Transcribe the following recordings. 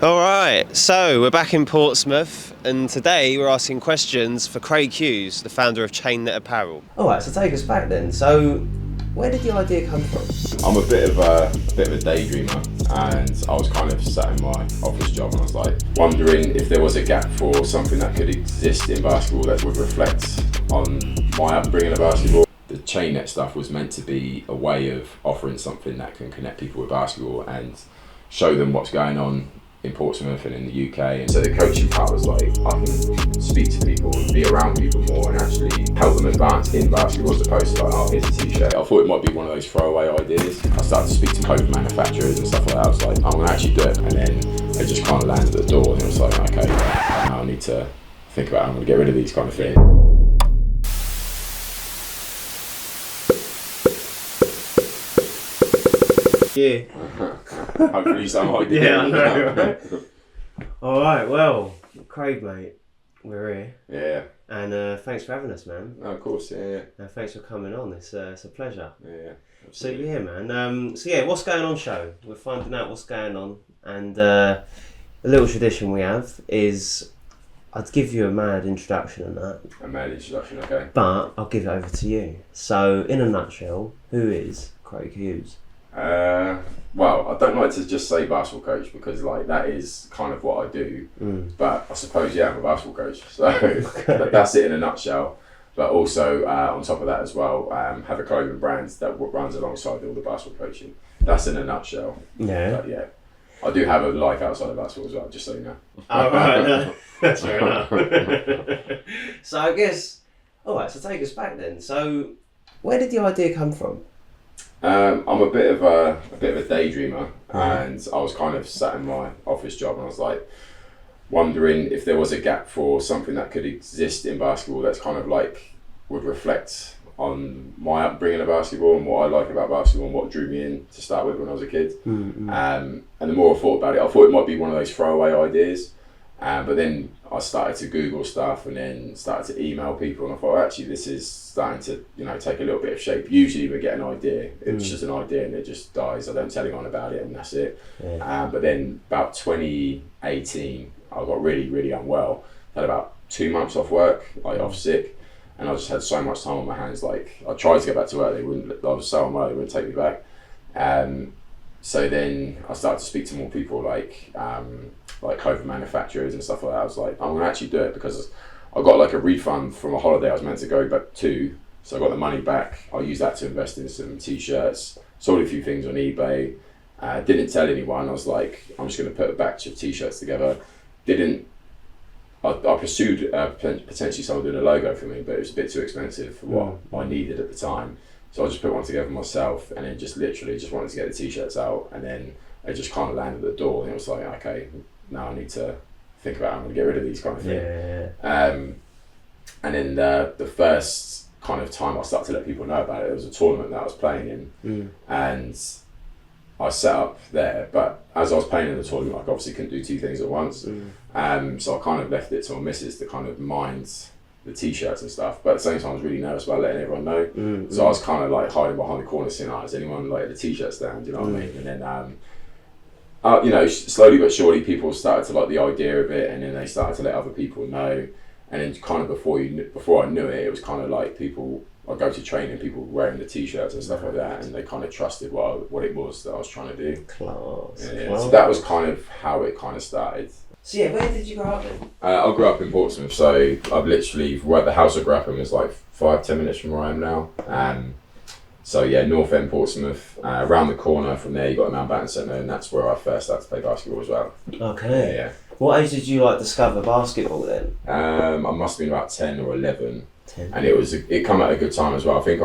All right, so we're back in Portsmouth, and today we're asking questions for Craig Hughes, the founder of Chainnet Apparel. All right, so take us back then. So, where did the idea come from? I'm a bit of a daydreamer, and I was kind of sat in my office job, and I was like wondering if there was a gap for something that could exist in basketball that would reflect on my upbringing of basketball. The Chainnet stuff was meant to be a way of offering something that can connect people with basketball and show them what's going on in Portsmouth and in the UK. And so the coaching part was like, I can speak to people and be around people more and actually help them advance in basketball as opposed to like, oh, here's a t-shirt. I thought it might be one of those throwaway ideas. I started to speak to clothing manufacturers and stuff like that. I was like, I'm gonna actually do it. And then it just kind of landed at the door, and it was like, okay, now I need to think about how I'm gonna get rid of these kind of things. Yeah. Hopefully some idea. Yeah, I know, right? All right, well, Craig, mate, we're here. Yeah. And thanks for having us, man. No, of course, yeah. Thanks for coming on. It's a pleasure. Yeah. So yeah, man. What's going on, show? We're finding out what's going on, and a little tradition we have is I'd give you a mad introduction and that. A mad introduction, okay. But I'll give it over to you. So, in a nutshell, who is Craig Hughes? Well, I don't like to just say basketball coach because like that is kind of what I do. But I suppose I'm a basketball coach. So that's it in a nutshell. But also on top of that as well, have a clothing brand that runs alongside all the basketball coaching. That's in a nutshell. Yeah. But yeah, I do have a life outside of basketball as well, just so you know. Oh, right, no. That's fair enough. So I guess, all right. So take us back then. So where did the idea come from? I'm a bit of a daydreamer, and I was kind of sat in my office job, and I was like wondering if there was a gap for something that could exist in basketball that's kind of like would reflect on my upbringing of basketball and what I like about basketball and what drew me in to start with when I was a kid. And the more I thought about it, I thought it might be one of those throwaway ideas. But then I started to Google stuff and then started to email people, and I thought, actually, this is starting to, take a little bit of shape. Usually we get an idea, it's just an idea and it just dies. I don't tell anyone about it and that's it. Yeah. But then about 2018, I got really, really unwell. Had about 2 months off work, off sick, and I just had so much time on my hands. Like I tried to get back to work, I was so unwell, they wouldn't take me back. So then I started to speak to more people like clothing manufacturers and stuff like that. I was like, I'm gonna actually do it because I got like a refund from a holiday I was meant to go back to. So I got the money back. I used that to invest in some t-shirts, sold a few things on eBay. Didn't tell anyone. I was like, I'm just gonna put a batch of t-shirts together. I pursued potentially someone doing a logo for me, but it was a bit too expensive for what I needed at the time. So I just put one together myself, and then just literally just wanted to get the t-shirts out, and then it just kind of landed at the door, and it was like, okay, now I need to think about how I'm going to get rid of these kind of thing. And then the first kind of time I started to let people know about it, it was a tournament that I was playing in, and I set up there, but as I was playing in the tournament, I obviously couldn't do two things at once. So I kind of left it to my missus to kind of mind the t-shirts and stuff, but at the same time I was really nervous about letting everyone know. So I was kind of like hiding behind the corner saying, is anyone like at the t-shirt stand, you know what I mean? And then slowly but surely people started to like the idea of it, and then they started to let other people know, and then kind of before I knew it, it was kind of like I'd go to training, people wearing the t-shirts and stuff like that, and they kind of trusted what it was that I was trying to do. Class. So that was kind of how it kind of started. So yeah, where did you grow up in? I grew up in Portsmouth, so I've literally, where the house I grew up in was like 5-10 minutes from where I am now. So yeah, North End Portsmouth, around the corner from there you got a Mountbatten Centre, and that's where I first started to play basketball as well. Okay. Yeah. What age did you discover basketball then? I must have been about 10 or 11. 10. And it come at a good time as well. I think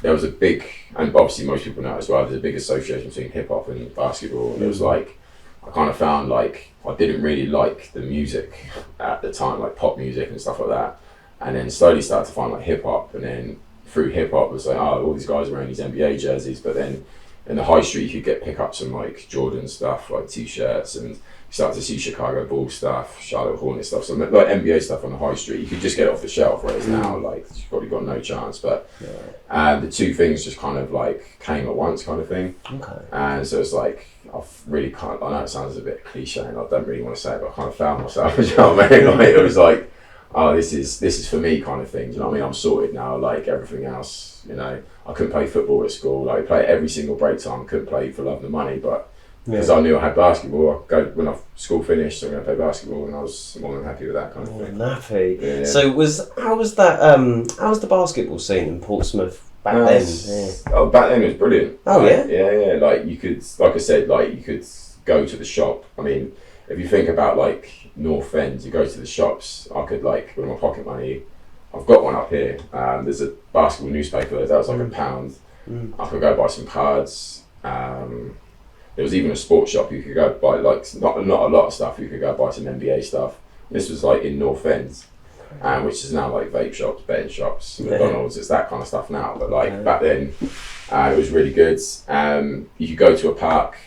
there was a big, and obviously most people know as well, there's a big association between hip hop and basketball. And it was like, I kind of found like, I didn't really like the music at the time, like pop music and stuff like that. And then slowly started to find like hip hop, and then through hip hop it was like, all these guys are wearing these NBA jerseys, but then in the high street you could get pickups and like Jordan stuff, like t-shirts, and you start to see Chicago Bulls stuff, Charlotte Hornets stuff, so like NBA stuff on the high street, you could just get it off the shelf, whereas now like you've probably got no chance. But the two things just kind of like came at once kind of thing. Okay. And so it's like I've really kind of, I know it sounds a bit cliche and I don't really want to say it, but I kind of found myself, you know what I mean? Like, it was like, oh, this is for me kind of thing, you know what I mean? I'm sorted now, like everything else, you know. I couldn't play football at school, like play every single break time, couldn't play for love of the money, but because I knew I had basketball, I'd go, when school finished, I'm going to play basketball, and I was more than happy with that kind of thing. Nappy. Yeah. So how was the basketball scene in Portsmouth back then? Yeah. Oh, back then it was brilliant. Oh, like, yeah? Yeah, like you could, like I said, like you could go to the shop. I mean, if you think about like North End, you go to the shops, I could like, with my pocket money, I've got one up here, there's a basketball newspaper, that was like £1. I could go buy some cards. There was even a sports shop you could go buy, like not a lot of stuff. You could go buy some NBA stuff. This was like in North End, which is now like vape shops, betting shops, McDonald's. It's that kind of stuff now. But like back then, it was really good. You could go to a park.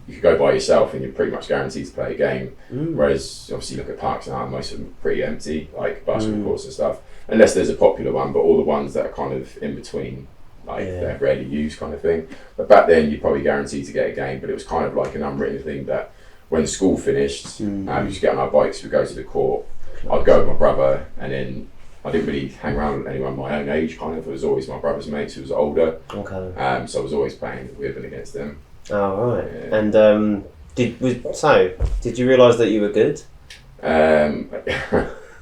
You could go by yourself, and you're pretty much guaranteed to play a game. Whereas obviously, you look at parks now, most of them are pretty empty, like basketball courts and stuff. Unless there's a popular one, but all the ones that are kind of in between. Like they're rarely used kind of thing. But back then you're probably guaranteed to get a game, but it was kind of like an unwritten thing that when school finished, we used to get on our bikes, we'd go to the court, I'd go with my brother, and then I didn't really hang around with anyone my own age kind of. It was always my brother's mates who was older. Okay. So I was always playing with and against them. Oh right. Yeah. And did you realise that you were good?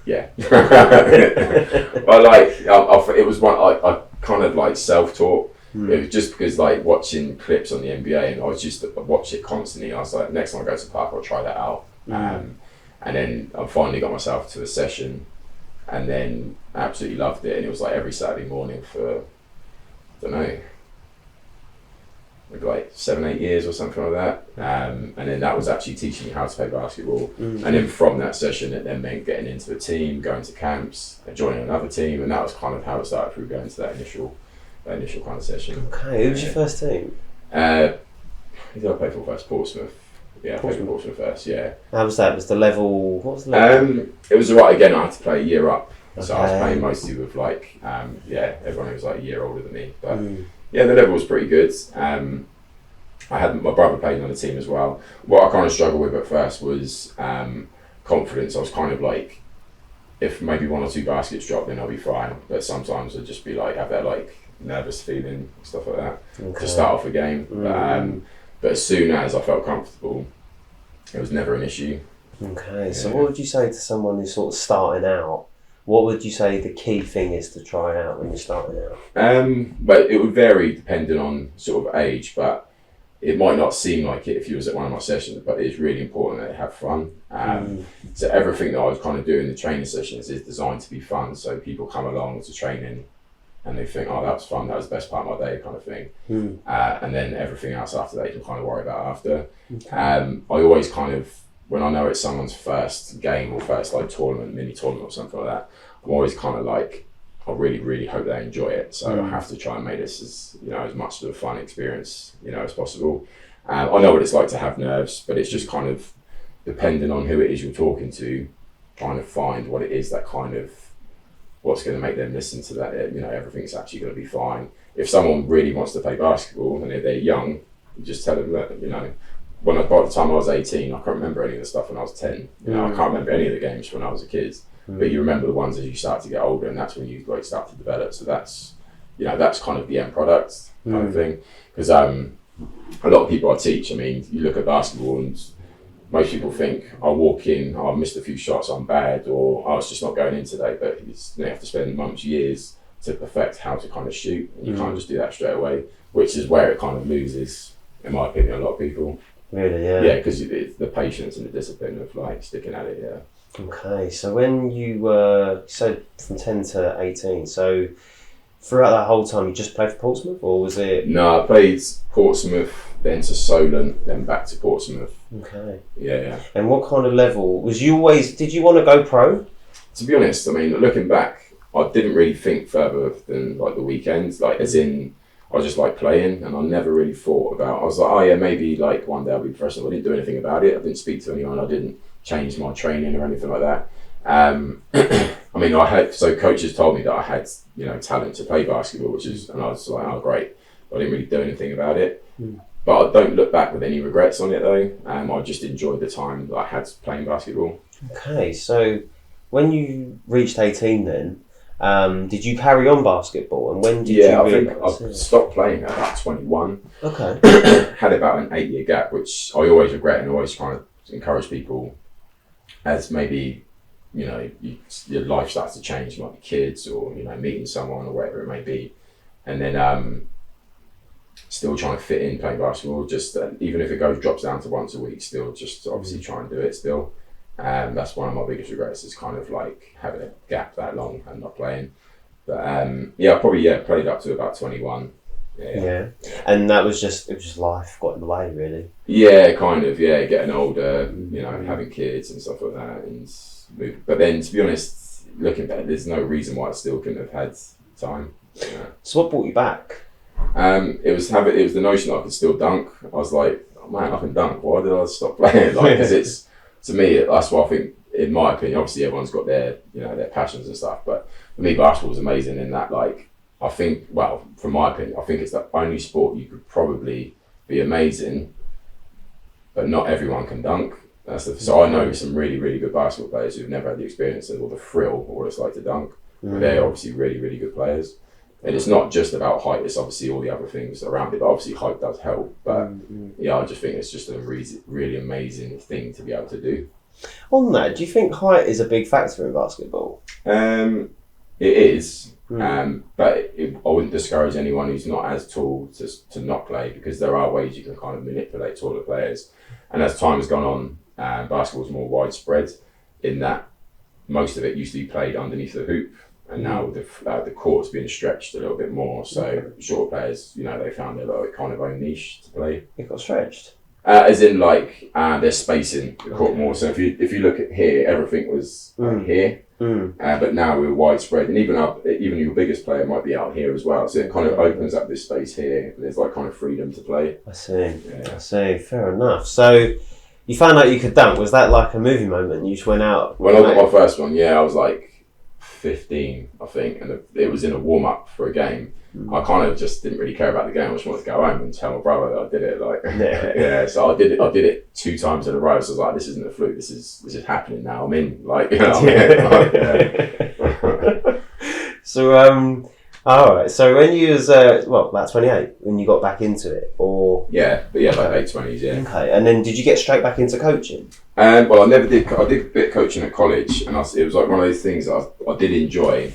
Yeah. But like it was one I kind of like self-taught. It was just because like watching clips on the NBA, and I was just watch it constantly. I was like, next time I go to the park, I'll try that out. And then I finally got myself to a session, and then I absolutely loved it. And it was like every Saturday morning for, I don't know, maybe like 7-8 years or something like that. And then that was actually teaching me how to play basketball. And then from that session, it then meant getting into a team, going to camps, joining another team, and that was kind of how it started through going to that initial kind of session. Okay, who was your first team? Who did I play for first? Portsmouth. Yeah, I played for Portsmouth first, yeah. How was that? What was the level? It was alright again, I had to play a year up. So I was playing mostly with like, everyone who was like a year older than me. But yeah, the level was pretty good. I had my brother playing on the team as well. What I kind of struggled with at first was confidence. I was kind of like, if maybe 1 or 2 baskets drop, then I'll be fine. But sometimes I'd just be like, have that like nervous feeling, stuff like that, to start off a game. But as soon as I felt comfortable, it was never an issue. Okay, so what would you say to someone who's sort of starting out? What would you say the key thing is to try out when you're starting out? But it would vary depending on sort of age, but it might not seem like it if you was at one of my sessions, but it's really important that you have fun. So everything that I was kind of doing in the training sessions is designed to be fun, so people come along to training and they think, oh, that was fun, that was the best part of my day kind of thing. And then everything else after that you can kind of worry about after. I always kind of, when I know it's someone's first game or first like tournament, mini tournament or something like that, I'm always kind of like, I really, really hope they enjoy it. So I have to try and make this as much of a fun experience, as possible. I know what it's like to have nerves, but it's just kind of depending on who it is you're talking to, trying to find what it is that kind of, what's going to make them listen to that, everything's actually going to be fine. If someone really wants to play basketball and if they're young, you just tell them that, by the time I was 18, I can't remember any of the stuff when I was 10. I can't remember any of the games when I was a kid. But you remember the ones as you start to get older, and that's when you like start to develop. So that's, that's kind of the end product kind of thing. Because a lot of people I teach, you look at basketball and most people think, I walk in, I missed a few shots, I'm bad, or I was just not going in today. But you have to spend months, years to perfect how to kind of shoot. And you can't just do that straight away, which is where it kind of loses, in my opinion, a lot of people. Really, yeah. Yeah, because it's the patience and the discipline of like sticking at it, yeah. Okay, so when you were, so from 10 to 18, so throughout that whole time you just played for Portsmouth, or was it? No, I played Portsmouth, then to Solent, then back to Portsmouth. Okay. Yeah. And what kind of level, did you want to go pro? To be honest, looking back, I didn't really think further than like the weekends, like as in, I was just like playing, and I never really thought about, I was like, oh yeah, maybe like one day I'll be professional. I didn't do anything about it. I didn't speak to anyone. I didn't change my training or anything like that. So coaches told me that I had, talent to play basketball, and I was like, oh great. But I didn't really do anything about it. but I don't look back with any regrets on it though. I just enjoyed the time that I had playing basketball. Okay, so when you reached 18 then, did you carry on basketball, and when did you I think realise? I stopped playing at about 21. Okay. Had about an 8-year gap, which I always regret, and always trying to encourage people as maybe, your life starts to change, like kids or, meeting someone or whatever it may be. And then still trying to fit in playing basketball, just even if it drops down to once a week, still just obviously try and do it still. That's one of my biggest regrets, is kind of like having a gap that long and not playing. But I probably played up to about 21. Yeah. And that was just life got in the way, really. Yeah, kind of. Yeah, getting older, having kids and stuff like that, and but then to be honest, looking back, there's no reason why I still couldn't have had time. So what brought you back? It was the notion that I could still dunk. I was like, oh, man, I can dunk. Why did I stop playing? Because it's, to me, that's what I think. In my opinion, obviously everyone's got their their passions and stuff, but for me, basketball is amazing in that, like, I think, well, from my opinion, I think it's the only sport you could probably be amazing, but not everyone can dunk. So I know some really, really good basketball players who've never had the experience or the thrill or what it's like to dunk. But they're obviously really, really good players. And it's not just about height, it's obviously all the other things around it, but obviously height does help. But I just think it's just a really amazing thing to be able to do. On that, do you think height is a big factor in basketball? It is. But I wouldn't discourage anyone who's not as tall to not play, because there are ways you can kind of manipulate taller players. And as time has gone on, basketball's more widespread in that most of it used to be played underneath the hoop, and now the court's being stretched a little bit more. So shorter players, they found their kind of own niche to play. It got stretched. As in, like, there's space in the court more. So if you look at here, everything was here. But now we're widespread, and even your biggest player might be out here as well. So it kind of opens up this space here, and there's like kind of freedom to play. I see. Fair enough. So you found out you could dunk. Was that like a movie moment? You just went out? When I got my first one, I was like 15, I think, and it was in a warm up for a game. I kind of just didn't really care about the game. I just wanted to go home and tell my brother that I did it. Like, So I did it 2 times in a row. So I was like, this isn't a fluke. This is happening now. I'm in. Like, I'm in. So all right. So when you was about 28, when you got back into it, or like late 20s. Yeah. Okay. And then did you get straight back into coaching? Well, I never did. I did a bit of coaching at college, and it was like one of those things that I did enjoy.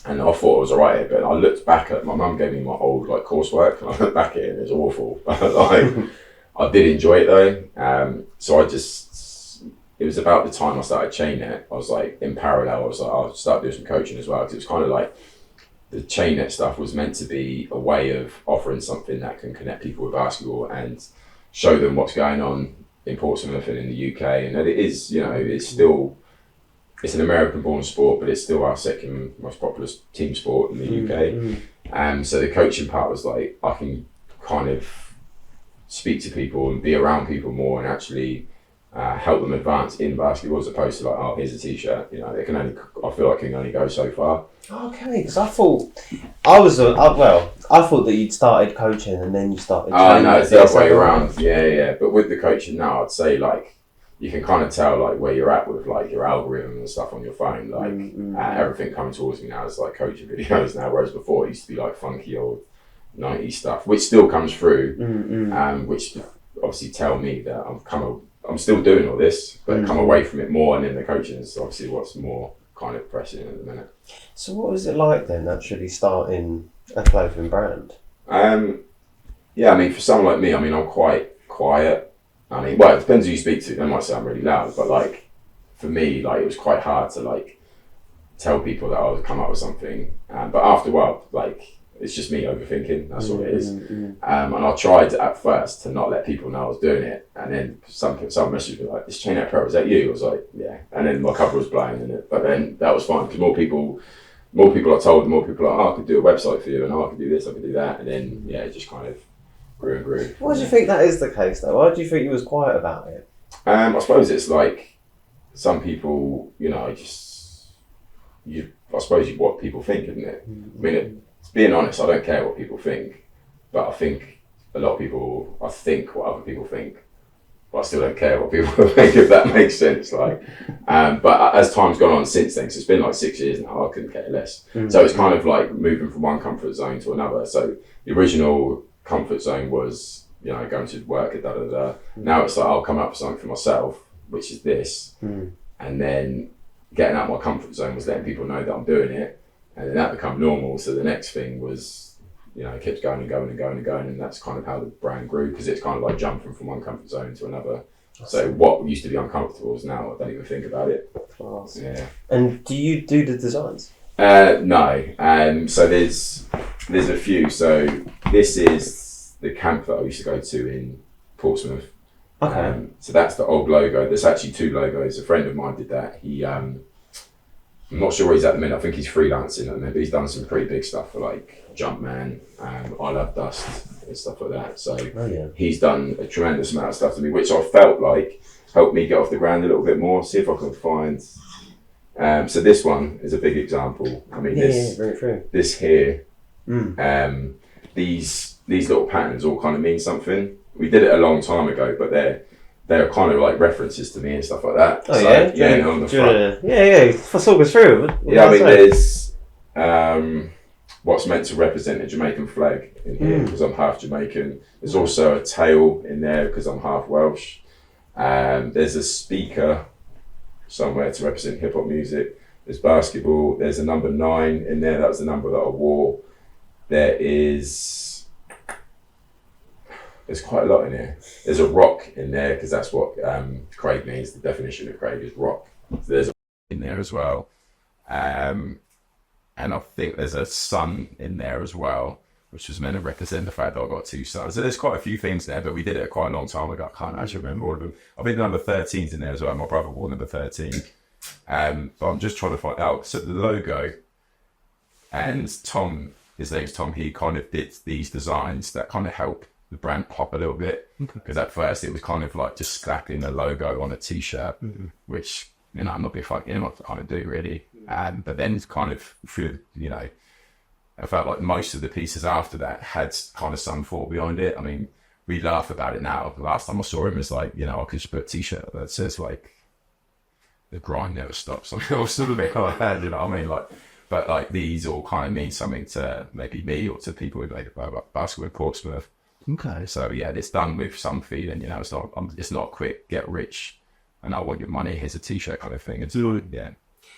And I thought it was alright, but I looked back at, my mum gave me my old like coursework, and I looked back at it and it was awful. I did enjoy it though. So it was about the time I started Chainnet. I was like, in parallel, I was like, I'll start doing some coaching as well, because it was kind of like the Chainnet stuff was meant to be a way of offering something that can connect people with basketball and show them what's going on in Portsmouth and in the UK, and that it is, it's still. It's an American-born sport, but it's still our second most popular team sport in the UK. So the coaching part was like, I can kind of speak to people and be around people more, and actually help them advance in basketball, as opposed to like, oh, here's a t-shirt. I feel like it can only go so far. Okay, because I thought I thought that you'd started coaching and then you started. Oh no, it's the other way around. Yeah. But with the coaching now, I'd say like, you can kind of tell like where you're at with like your algorithm and stuff on your phone. Like everything coming towards me now is like coaching videos now, whereas before it used to be like funky old 90s stuff, which still comes through, which obviously tell me that I'm still doing all this, but come away from it more, and then the coaching is obviously what's more kind of pressing at the minute. So what was it like then, actually starting a clothing brand? For someone like me, I'm quite quiet. It depends who you speak to. They might sound really loud, but like for me, like it was quite hard to like tell people that I would come up with something. But after a while, like it's just me overthinking. That's what it is. And I tried at first to not let people know I was doing it. And then some messaged me like, "This Chainnet Apparel, is that you?" I was like, "Yeah." And then my cover was blown in it. But then that was fine, because more people I told, the more people are like, "Oh, I could do a website for you, and I could do this, I could do that." And then it just kind of grew and grew. Why do you think that is the case though? Why do you think you was quiet about it? I suppose it's like some people, I suppose what people think, isn't it? Being honest, I don't care what people think, but I think a lot of people, I think what other people think, but I still don't care what people think, if that makes sense. Like, but as time's gone on since then, 'cause it's been like 6 years now, I couldn't care less. So it's kind of like moving from one comfort zone to another. So the original comfort zone was, you know, going to work and Now it's like, I'll come up with something for myself, which is this. And then getting out of my comfort zone was letting people know that I'm doing it. And then that became normal. So the next thing was, you know, it kept going and going and going and going. And that's kind of how the brand grew, because it's kind of like jumping from one comfort zone to another. So what used to be uncomfortable is now I don't even think about it. Class. Yeah. And do you do the designs? No. So there's a few. So this is the camp that I used to go to in Portsmouth. Okay. So that's the old logo. There's actually 2 logos. A friend of mine did that. He, I'm not sure where he's at the minute. I think he's freelancing at the minute, but he's done some pretty big stuff for like Jumpman, I Love Dust and stuff like that. So he's done a tremendous amount of stuff to me, which I felt like helped me get off the ground a little bit more. See if I can find. So this one is a big example. I mean, very true. This here, these little patterns all kind of mean something. We did it a long time ago, but they're kind of like references to me and stuff like that. Oh, so, yeah, on the front. Let's talk us through it. Yeah, I mean, there's what's meant to represent a Jamaican flag in here, because I'm half Jamaican. There's also a tail in there because I'm half Welsh. There's a speaker somewhere to represent hip hop music. There's basketball. There's a number 9 in there. That was the number that I wore. There's quite a lot in here. There's a rock in there because that's what Craig means. The definition of Craig is rock. So there's a in there as well. And I think there's a sun in there as well, which was meant to represent the fact that I got 2 sons. So there's quite a few things there, but we did it quite a long time ago. I can't actually remember all of them. I think number 13's in there as well. My brother wore number 13. But I'm just trying to find out. So the logo, and Tom, his name's Tom, he kind of did these designs that kind of help the brand pop a little bit. Because at first it was kind of like just slapping a logo on a t-shirt, which, you know, I'm not a big fan, you know what to kind of do really. But then it's kind of, you know, I felt like most of the pieces after that had kind of some thought behind it. I mean, we laugh about it now. The last time I saw him, it's like, you know, I could just put a t-shirt that says like, the grind never stops. Or something like that, you know what I mean? Like, but like these all kind of mean something to maybe me or to people who play basketball in Portsmouth. Okay. So yeah, it's done with some feeling, you know, it's not a quick get rich and I want your money, here's a t-shirt kind of thing. It's, yeah.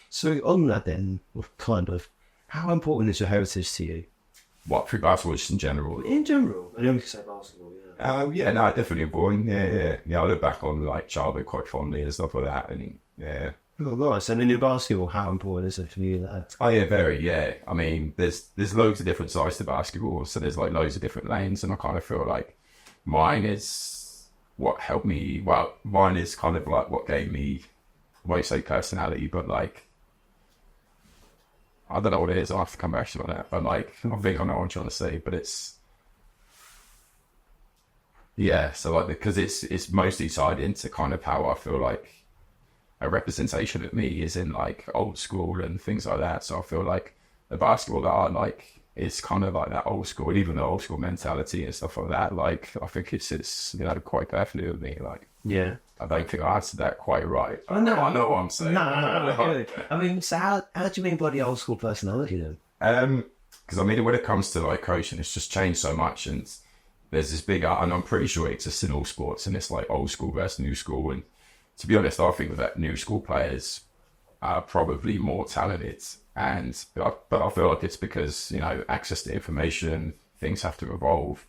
So on that then, kind of, how important is your heritage to you? What, through basketball just in general? In general. I don't say basketball, yeah. Yeah, no, definitely important. Yeah, I look back on like childhood quite fondly and stuff like that, and yeah. Oh, nice. And in your basketball, how important is it for you? Oh yeah, very, yeah. I mean, there's loads of different sides to basketball, so there's like loads of different lanes, and I kind of feel like mine is what helped me, well, mine is kind of like what gave me, I won't say personality, but like, I don't know what it is, I'll have to come back to that, but like, I think I know what I'm trying to say, but it's, yeah, so like, because it's mostly tied into kind of how I feel like a representation of me is in like old school and things like that. So I feel like the basketball that I like is kind of like that old school, even the old school mentality and stuff like that. Like, I think it's you know, quite perfectly with me. Like, yeah. I don't think I answered that quite right. I know what I'm saying. No. I mean, so how do you mean by the old school personality then? Because I mean, when it comes to like coaching, it's just changed so much, and there's this big, and I'm pretty sure it exists in all sports, and it's like old school versus new school. And to be honest, I think that new school players are probably more talented, but I feel like it's because, you know, access to information, things have to evolve,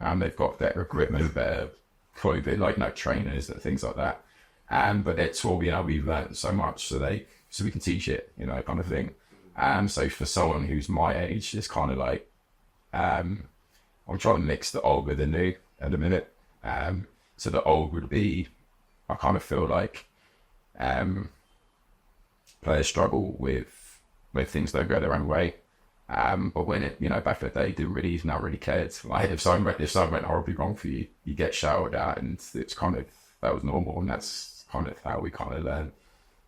and they've got better equipment, better clothing, like, you know, trainers and things like that. But it's all, you know, we've learned so much, so we can teach it, you know, kind of thing. So for someone who's my age, it's kind of like, I'm trying to mix the old with the new at the minute. So the old would be, I kind of feel like players struggle with things that go their own way. But when it, you know, back in the day, not really cared. Like if something went horribly wrong for you, you get shouted at, and it's kind of, that was normal, and that's kind of how we kind of learn.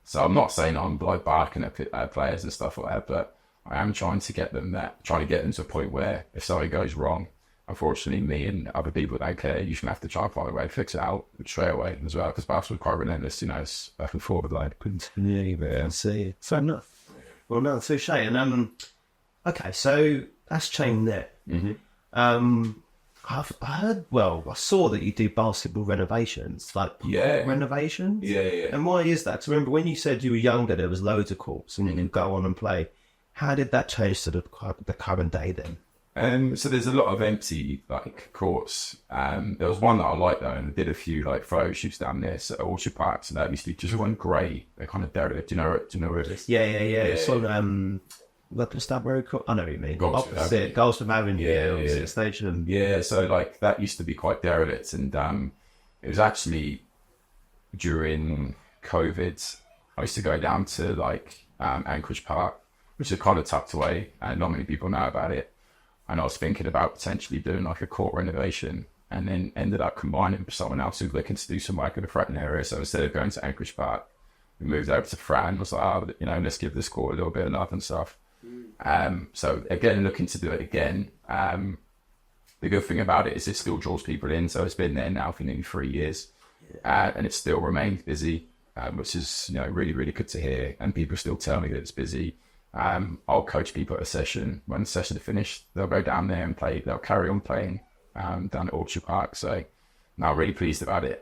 So I'm not saying I'm like barking at players and stuff like that, but I am trying to get them to a point where if something goes wrong, unfortunately, me and other people don't care. You shouldn't have to try and find a way to fix it out straight away as well, because basketball is quite relentless, it's back and forth, like, Yeah, I see. Fair enough. Well, no, touche. And okay, so that's Chainnet. I heard. Well, I saw that you do basketball renovations, like renovations. Yeah. And why is that? 'Cause remember when you said you were younger, there was loads of courts, and you could go on and play. How did that change to the current day then? So there's a lot of empty like courts. There was one that I liked though, and I did a few like photo shoots down there at Orchard Parks, and that used to be just one grey. They're kind of derelict. Do you know where it is? Yeah. So Weapon Stab Road. I know what you mean. Opposite Goldsmith Avenue. Opposite station. Yeah. So like that used to be quite derelict, and it was actually during COVID. I used to go down to like Anchorage Park, which is kind of tucked away, and not many people know about it. And I was thinking about potentially doing like a court renovation, and then ended up combining with someone else who's looking to do some work in the Fratton area. So instead of going to Anchorage Park, we moved over to Fratton. Was like, let's give this court a little bit of love and stuff. So again, looking to do it again. The good thing about it is it still draws people in. So it's been there now for nearly 3 years, and it still remains busy, which is really, really good to hear. And people still tell me that it's busy. I'll coach people at a session. When the session is finished, they'll go down there and play. They'll carry on playing down at Orchard Park. So I'm really pleased about it.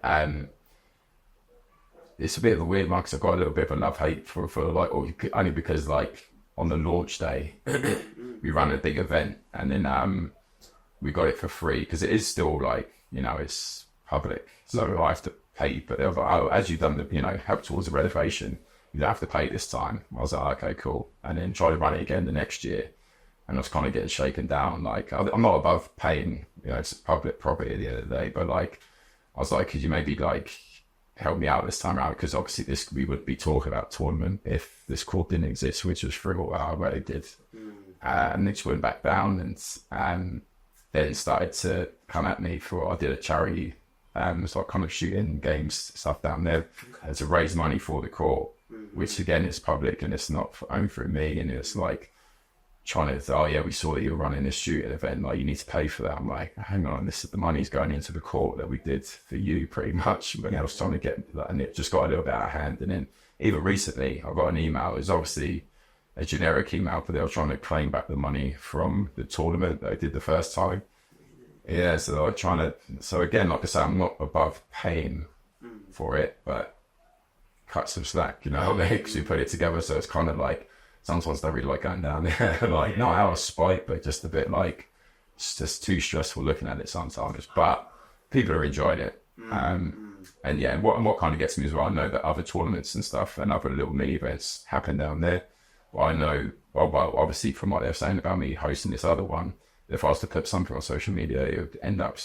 It's a bit of a weird one because I've got a little bit of a love-hate for like, only because like on the launch day, we ran a big event, and then we got it for free because it is still like, it's public. So I have to pay, but they're like, oh, as you've done the, help towards the renovation, you don't have to pay this time. I was like, okay, cool. And then try to run it again the next year. And I was kind of getting shaken down. Like, I'm not above paying, it's public property at the end of the day. But like, I was like, could you maybe like help me out this time around? Because obviously we would be talking about tournament if this court didn't exist, which was through what I already did. And they just went back down, and then started to come at me I did a charity, so I kind of shooting games stuff down there to raise money for the court. Which again is public and it's not only through me, and it's like trying to, oh yeah, we saw that you were running this shooting event, like you need to pay for that. I'm like, hang on, the money's going into the court that we did for you pretty much. When I was trying to get that, and it just got a little bit out of hand. And then even recently I got an email. It was obviously a generic email, but they were trying to claim back the money from the tournament that I did the first time. Yeah, so they were trying to, so again, like I said, I'm not above paying for it, but cut some slack, because we put it together. So it's kind of like, sometimes I don't really like going down there, like not out of spite, but just a bit like, it's just too stressful looking at it sometimes. But people are enjoying it. And yeah, what kind of gets me as well, I know that other tournaments and stuff and other little mini events happen down there. Well, I know, well, obviously from what they're saying about me hosting this other one, if I was to put something on social media, it would end up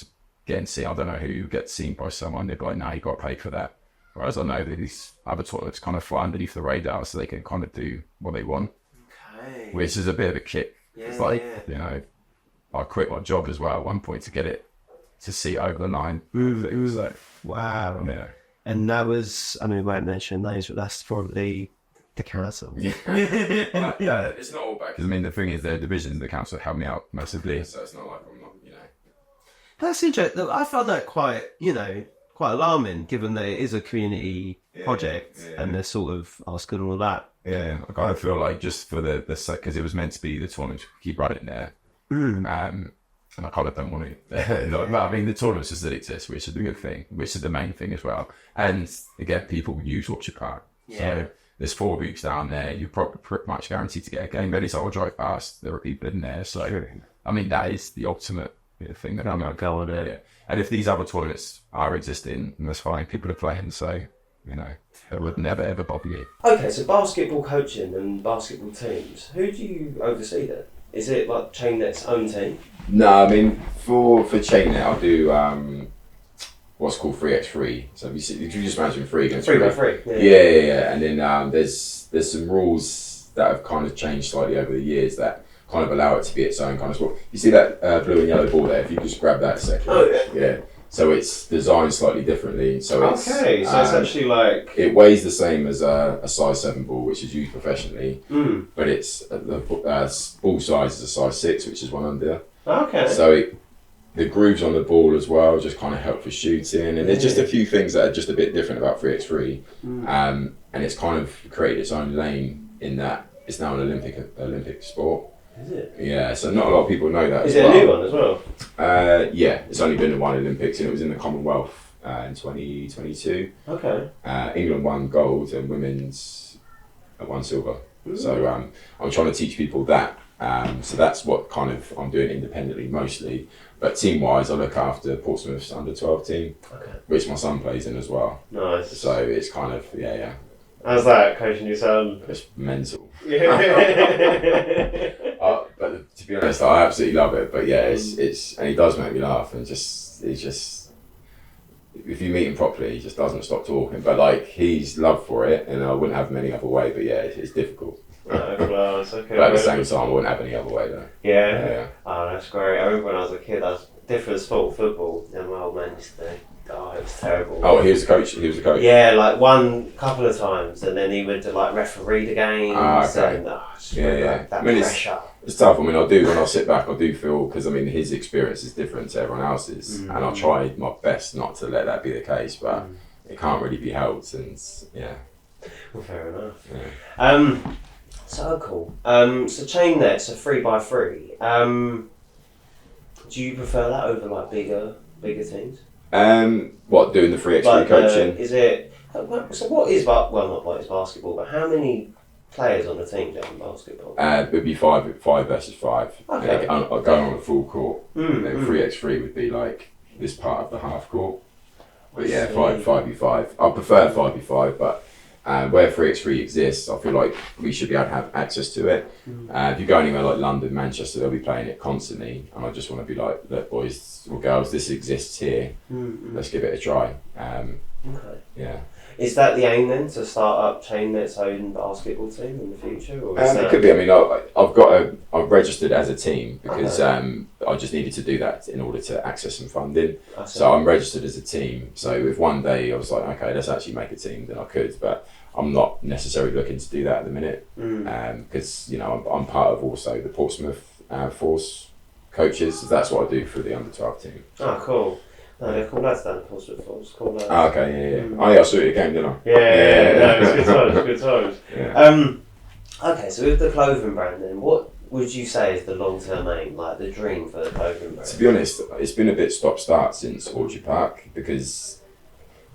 getting seen. I don't know who gets seen by someone. They'd be like, "No, you got to pay for that." Whereas I know that these other toilets kind of fly underneath the radar, so they can kind of do what they want, which is a bit of a kick. It's like, I quit my job as well at one point to see it over the line. It was like, wow. Yeah. And that was, we won't mention names, but that's probably the council. Yeah, it's not all bad. Because the thing is, the division, the council helped me out massively, so it's not like I'm not, That's interesting. I found that quite alarming, given that it is a community project and they're sort of asking all that. Yeah, I kind of feel like just for the because it was meant to be the tournament to keep running there. And I kind of don't want to. The tournaments just that exist, which is the good thing, which is the main thing as well. And again, people use Orchard Park. Yeah. So there's 4 weeks down there. You're probably pretty much guaranteed to get a game ready. So I'll drive past. There are people in there. So that is the ultimate thing that I'm going to go on there. Yeah. And if these other toilets are existing, that's fine. People are playing, so it would never ever bother you. Okay, so basketball coaching and basketball teams. Who do you oversee then? Is it like Chainnet's own team? No, for Chainnet, I'll do what's called 3x3. So if you just imagine 3 against 3 by 3. Yeah. And then there's some rules that have kind of changed slightly over the years that kind of allow it to be its own kind of sport. You see that blue and yellow ball there? If you just grab that a second. Oh, yeah. So it's designed slightly differently. So it's okay. So it's actually like it weighs the same as a size 7 ball, which is used professionally. But it's the ball size is a size 6, which is one under. Okay. So the grooves on the ball as well just kind of help for shooting, and there's just a few things that are just a bit different about 3x3, and it's kind of created its own lane in that it's now an Olympic sport. Is it? Yeah, so not a lot of people know that. Is it a new one as well? Yeah, it's only been in one Olympics, and it was in the Commonwealth in 2022. Okay. England won gold and women's won silver. So I'm trying to teach people that. So that's what kind of I'm doing independently mostly. But team-wise, I look after Portsmouth's under-12 team, which my son plays in as well. Nice. So it's kind of, yeah. How's that, coaching your son? It's mental. Yeah. But to be honest, I absolutely love it. But yeah, it's and he does make me laugh, and he's just if you meet him properly, he just doesn't stop talking. But like he's love for it, and I wouldn't have him any other way. But yeah, it's difficult. Oh, class. Okay. But at the same time, I wouldn't have any other way though. Yeah. Oh, that's great. I remember when I was a kid, I was different sport, football, and my old man used to. Oh, it was terrible. Oh, he was a coach. Yeah, like one couple of times, and then he would like referee the games. Okay. And, Yeah. That I mean, pressure. It's tough. I mean, when I sit back, I do feel, because I mean, his experience is different to everyone else's, and I tried my best not to let that be the case, but it can't really be helped, and yeah. Well, fair enough. Yeah. So cool. So Chainnet, so 3x3. Do you prefer that over like bigger teams? What, doing the 3x3 like, coaching? Is it? So what is not like it's basketball, but how many players on the team do in basketball? It would be five versus five. Okay. Going on the full court. And then 3x3 would be like this part of the half court. But yeah, 5v5. I prefer 5v5, but where 3x3 exists, I feel like we should be able to have access to it. If you go anywhere like London, Manchester, they'll be playing it constantly, and I just want to be like, look, boys or girls, this exists here. Let's give it a try. Okay. Yeah. Is that the aim then, to start up Chainnet's own basketball team in the future? Or is It could be. I mean, I've registered as a team because I just needed to do that in order to access some funding. So I'm registered as a team. So if one day I was like, okay, let's actually make a team, then I could. But I'm not necessarily looking to do that at the minute because I'm part of also the Portsmouth Force coaches. So that's what I do for the under-12 team. Oh, cool. No, they're cool lads down at Portsmouth Force. Cool lads. Oh, okay, yeah. Oh, yeah, I saw it again, didn't I? Yeah. No, it's good times. Yeah. Okay, so with the clothing brand then, what would you say is the long-term aim, like the dream for the clothing brand? To be honest, it's been a bit stop-start since Orchard Park, because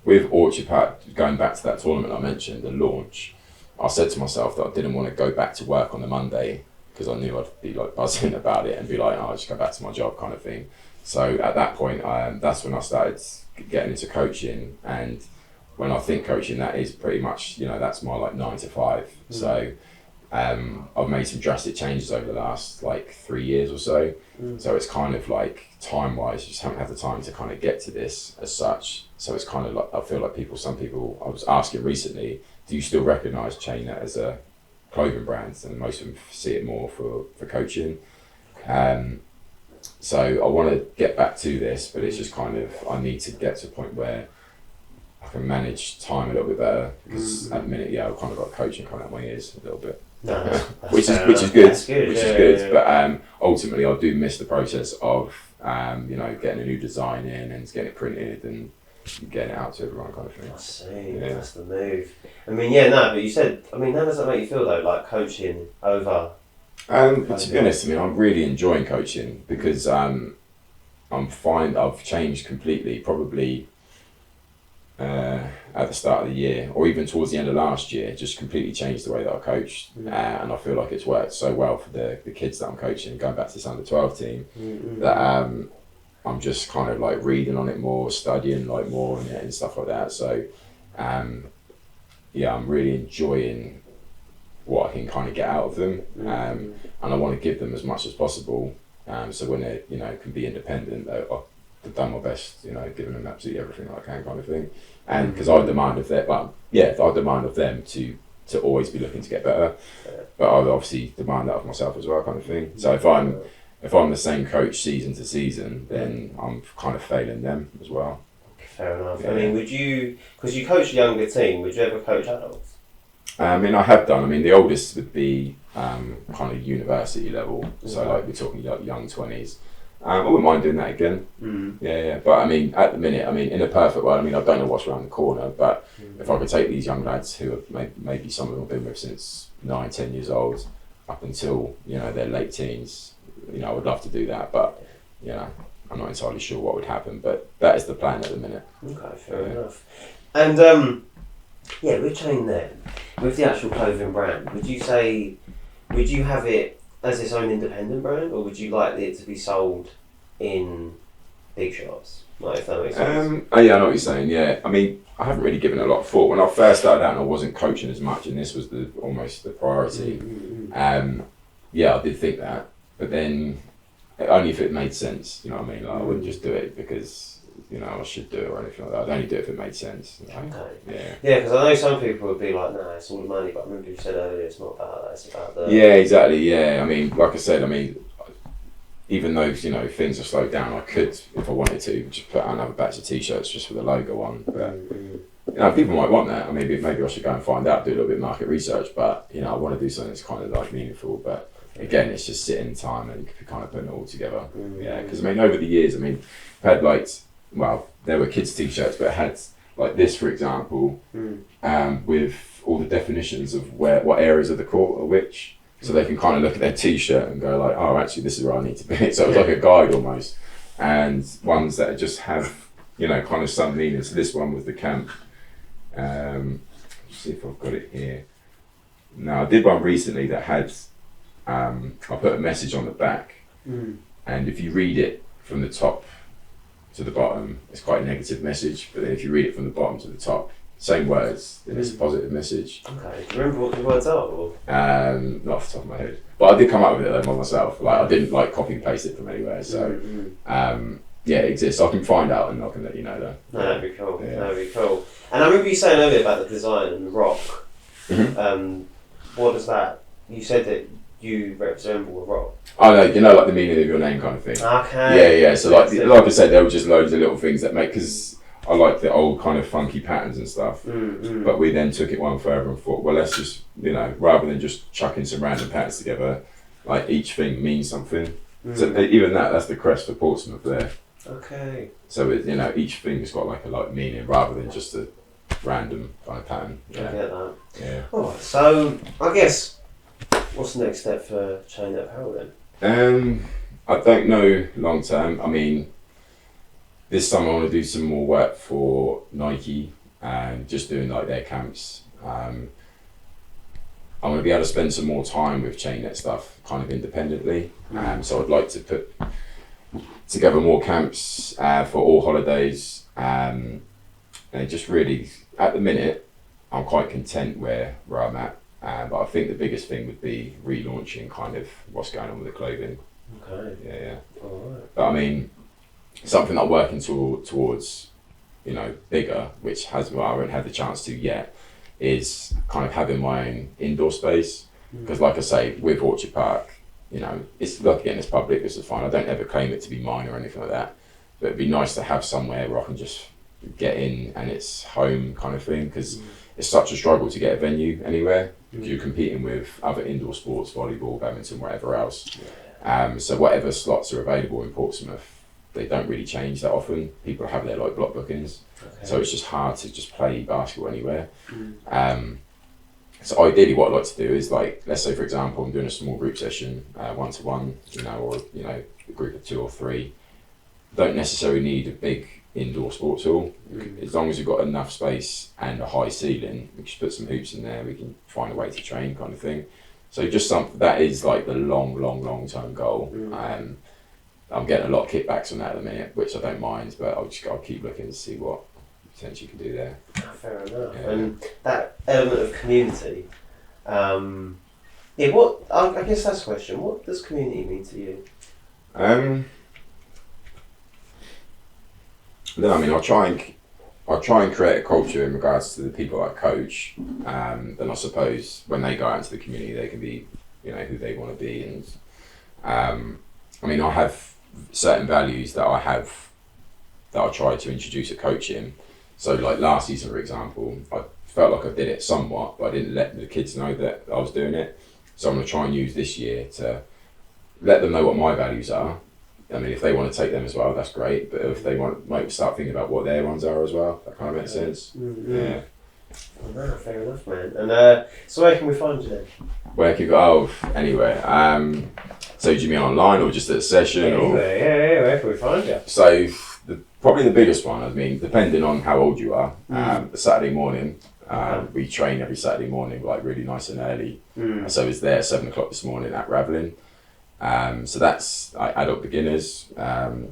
with Orchard Park, going back to that tournament I mentioned, the launch, I said to myself that I didn't want to go back to work on the Monday because I knew I'd be like buzzing about it and be like, I'll just go back to my job kind of thing. So at that point, that's when I started getting into coaching, and when I think coaching, that is pretty much, that's my like 9 to 5. So I've made some drastic changes over the last like 3 years or so. So it's kind of like time-wise, just haven't had the time to kind of get to this as such. So it's kind of like, I feel like some people, I was asking recently, do you still recognise Chainnet as a clothing brand? And most of them see it more for coaching. So I want to get back to this, but it's just kind of, I need to get to a point where I can manage time a little bit better, because at the minute, I've kind of got coaching coming out my ears a little bit. No, which is good. Yeah. But ultimately, I do miss the process of getting a new design in and getting it printed and getting it out to everyone kind of thing. I see. Yeah. That's the move. I mean, but you said, how does that make you feel though, like coaching over? To be honest, I'm really enjoying coaching, because I've changed completely, probably at the start of the year, or even towards the end of last year, just completely changed the way that I coached. And I feel like it's worked so well for the kids that I'm coaching, going back to this under-12 team, that I'm just kind of like reading on it more, studying like more and stuff like that. So I'm really enjoying what I can kind of get out of them, and I want to give them as much as possible, so when they can be independent, I've done my best, giving them absolutely everything I can kind of thing. And because I demand of them to always be looking to get better, but I obviously demand that of myself as well kind of thing. So if I'm the same coach season to season, then I'm kind of failing them as well. Fair enough. I mean, because you coach a younger team, would you ever coach adults? I have done. The oldest would be kind of university level, so like we're talking like young 20s. I wouldn't mind doing that again. Yeah. But I mean, at the minute, I mean, in a perfect world, I mean, I don't know what's around the corner, but if I could take these young lads who have maybe some of them have been with since 9, 10 years old, up until, you know, their late teens, you know, I would love to do that. But, you know, I'm not entirely sure what would happen, but that is the plan at the minute. Okay, fair enough. And yeah, with Chainnet, with the actual clothing brand, would you have it as its own independent brand, or would you like it to be sold in big shops? Like, if that makes sense. Oh yeah, I know what you're saying. Yeah, I mean, I haven't really given it a lot of thought. When I first started out, and I wasn't coaching as much, and this was almost the priority. Yeah, I did think that, but then only if it made sense. You know what I mean? Like, I wouldn't just do it because, you know, I should do it or anything like that. I'd only do it if it made sense. Like, okay. Yeah, because I know some people would be like, "Nah, it's all the money." But I remember you said earlier, it's not about that. It's about the. Yeah, exactly. Yeah, I mean, like I said, I mean, even though, you know, things have slowed down, I could, if I wanted to, just put out another batch of t-shirts just for the logo on. But you know, people might want that. I mean, maybe I should go and find out, do a little bit of market research. But you know, I want to do something that's kind of like meaningful. But again, it's just sitting time and kind of putting it all together. Yeah, because I mean, over the years, I mean, I've had like, well, there were kids' t-shirts, but it had like this, for example, with all the definitions of what areas of the court are which. So they can kind of look at their t-shirt and go like, oh, actually, this is where I need to be. So it was like a guide almost. And ones that just have, you know, kind of some meaning. So this one was the camp. Let's see if I've got it here. Now, I did one recently that had, I put a message on the back. And if you read it from the top to the bottom, it's quite a negative message. But then if you read it from the bottom to the top, same words, then it's a positive message. Okay. Do you remember what the words are? Or? Not off the top of my head. But I did come up with it by myself. Like, I didn't like copy and paste it from anywhere. So, yeah, it exists. I can find out and I can let you know though. No, that'd be cool. Yeah. That'd be cool. And I remember you saying earlier about the design and the rock. What is that? You said that you resemble a rock. Oh no, you know, like the meaning of your name kind of thing. Okay. Yeah. So like I said, there were just loads of little things that make, because I like the old kind of funky patterns and stuff, but we then took it one further and thought, well, let's just, you know, rather than just chucking some random patterns together, like each thing means something. So even that's the crest for Portsmouth there. Okay. So it, you know, each thing has got like a meaning rather than just a random kind of pattern. Yeah. I get that. Yeah. Alright, so I guess what's the next step for Chainnet Apparel then? I don't know long term. I mean, this summer I want to do some more work for Nike and just doing like their camps. I want to be able to spend some more time with Chainnet stuff kind of independently. So I'd like to put together more camps for all holidays. And just really, at the minute, I'm quite content where I'm at. But I think the biggest thing would be relaunching kind of what's going on with the clothing. Okay. Yeah. Alright. But I mean, something that I'm working towards, you know, bigger, which I haven't had the chance to yet, is kind of having my own indoor space. Because like I say, with Orchard Park, you know, it's like, again, it's public, this is fine. I don't ever claim it to be mine or anything like that. But it'd be nice to have somewhere where I can just get in and it's home kind of thing, because it's such a struggle to get a venue anywhere. You're competing with other indoor sports, volleyball, badminton, whatever else. So whatever slots are available in Portsmouth, they don't really change that often. People have their like block bookings, so it's just hard to just play basketball anywhere. So ideally, what I'd like to do is, like, let's say for example, I'm doing a small group session, 1-to-1, you know, or you know, a group of 2 or 3. Don't necessarily need a big indoor sports hall. As long as you've got enough space and a high ceiling, we can put some hoops in there. We can find a way to train, kind of thing. So just something that is like the long term goal. I'm getting a lot of kickbacks on that at the minute, which I don't mind, but I'll keep looking to see what potentially you can do there. Fair enough. Yeah. And that element of community, what I guess that's the question. What does community mean to you? No, I mean, I'll try and create a culture in regards to the people I coach. Then I suppose when they go out into the community, they can be, you know, who they want to be. And I mean, I have certain values that I try to introduce at coaching. So like last season, for example, I felt like I did it somewhat, but I didn't let the kids know that I was doing it. So I'm going to try and use this year to let them know what my values are, I mean, if they want to take them as well, that's great. But if they might start thinking about what their ones are as well. That kind of makes sense. Mm-hmm. Yeah. Well, no, fair enough, man. And so where can we find you then? Where can you go? Oh, anywhere. So do you mean online or just at a session? Anywhere, yeah. Where can we find you? So probably the biggest one, I mean, depending on how old you are, the Saturday morning, we train every Saturday morning, like really nice and early. So it's there 7 o'clock this morning at Ravelin. So that's adult beginners,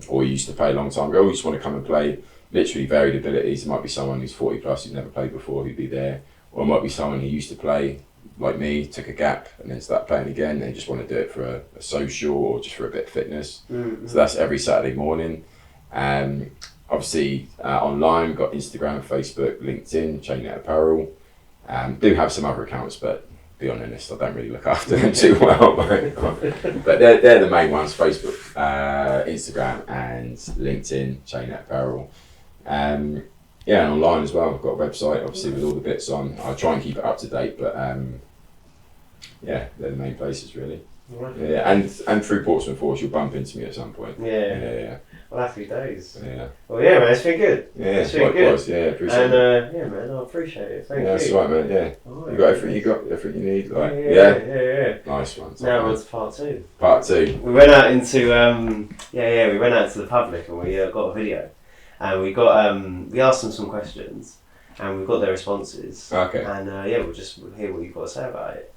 or you used to play a long time ago, you just want to come and play. Literally varied abilities. It might be someone who's 40 plus who's never played before who'd be there, or it might be someone who used to play like me, took a gap and then start playing again. They just want to do it for a social or just for a bit of fitness. So that's every Saturday morning. Obviously online, we've got Instagram, Facebook, LinkedIn, Chainnet Apparel. Do have some other accounts, but be honest, I don't really look after them too well. But they're the main ones: Facebook, Instagram, and LinkedIn. Chainnet Apparel. Yeah, and online as well. I've got a website, obviously, with all the bits on. I try and keep it up to date, but yeah, they're the main places really. Right. Yeah, and through Portsmouth Force, you'll bump into me at some point. Yeah. Well, happy days. Yeah. Well, yeah, man, it's been good. Yeah, it's been likewise. good. Yeah, appreciate And it. yeah, man, I appreciate it. Thank Yeah, you. that's right, man. Yeah. All You got everything you need. Like, yeah. Nice one. Now on to part 2. Part 2. We went out into we went out to the public and we got a video, and we got we asked them some questions, and we got their responses. Okay. And we'll hear what you've got to say about it.